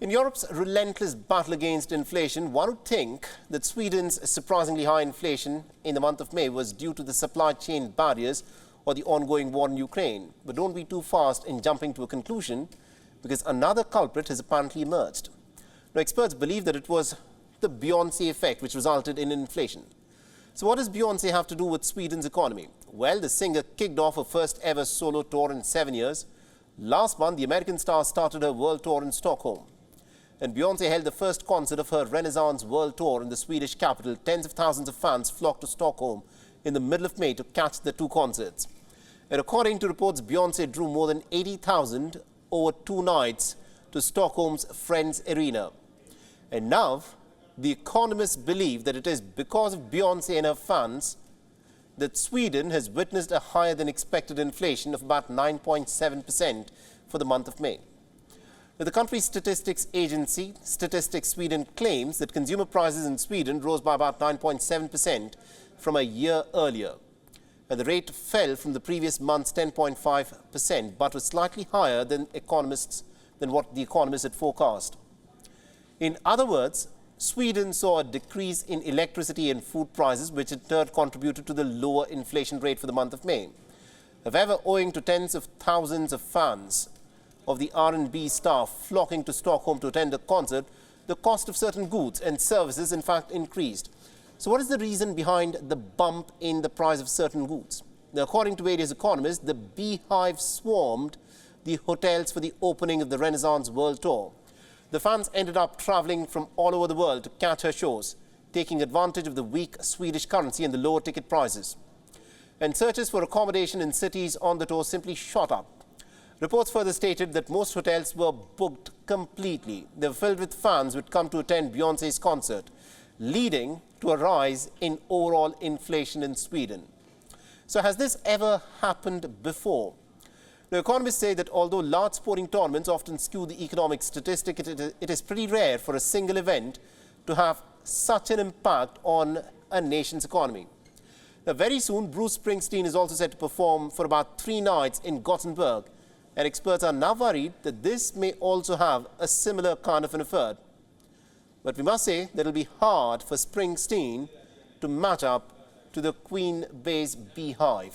In Europe's relentless battle against inflation, one would think that Sweden's surprisingly high inflation in the month of May was due to the supply chain barriers or the ongoing war in Ukraine. But don't be too fast in jumping to a conclusion, because another culprit has apparently emerged. Now, experts believe that it was the Beyoncé effect which resulted in inflation. So what does Beyoncé have to do with Sweden's economy? Well, the singer kicked off her first ever solo tour in 7 years. Last month, the American star started her world tour in Stockholm. And Beyoncé held the first concert of her Renaissance World Tour in the Swedish capital. Tens of thousands of fans flocked to Stockholm in the middle of May to catch the two concerts. And according to reports, Beyoncé drew more than 80,000 over 2 nights to Stockholm's Friends Arena. And now, the economists believe that it is because of Beyoncé and her fans that Sweden has witnessed a higher than expected inflation of about 9.7% for the month of May. The country's statistics agency, Statistics Sweden, claims that consumer prices in Sweden rose by about 9.7% from a year earlier. And the rate fell from the previous month's 10.5%, but was slightly higher than what the economists had forecast. In other words, Sweden saw a decrease in electricity and food prices, which in turn contributed to the lower inflation rate for the month of May. However, owing to tens of thousands of fans of the R&B star flocking to Stockholm to attend the concert, the cost of certain goods and services in fact increased. So what is the reason behind the bump in the price of certain goods? Now, according to various economists, the BeyHives swarmed the hotels for the opening of the Renaissance World Tour. The fans ended up traveling from all over the world to catch her shows, taking advantage of the weak Swedish currency and the lower ticket prices. And searches for accommodation in cities on the tour simply shot up. Reports further stated that most hotels were booked completely. They were filled with fans who had come to attend Beyoncé's concert, leading to a rise in overall inflation in Sweden. So has this ever happened before? The economists say that although large sporting tournaments often skew the economic statistic, it is pretty rare for a single event to have such an impact on a nation's economy. Now, very soon, Bruce Springsteen is also set to perform for about 3 nights in Gothenburg. And experts are now worried that this may also have a similar kind of an effect. But we must say that it will be hard for Springsteen to match up to the Queen-based BeyHive.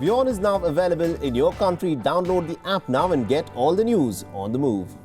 WION is now available in your country. Download the app now and get all the news on the move.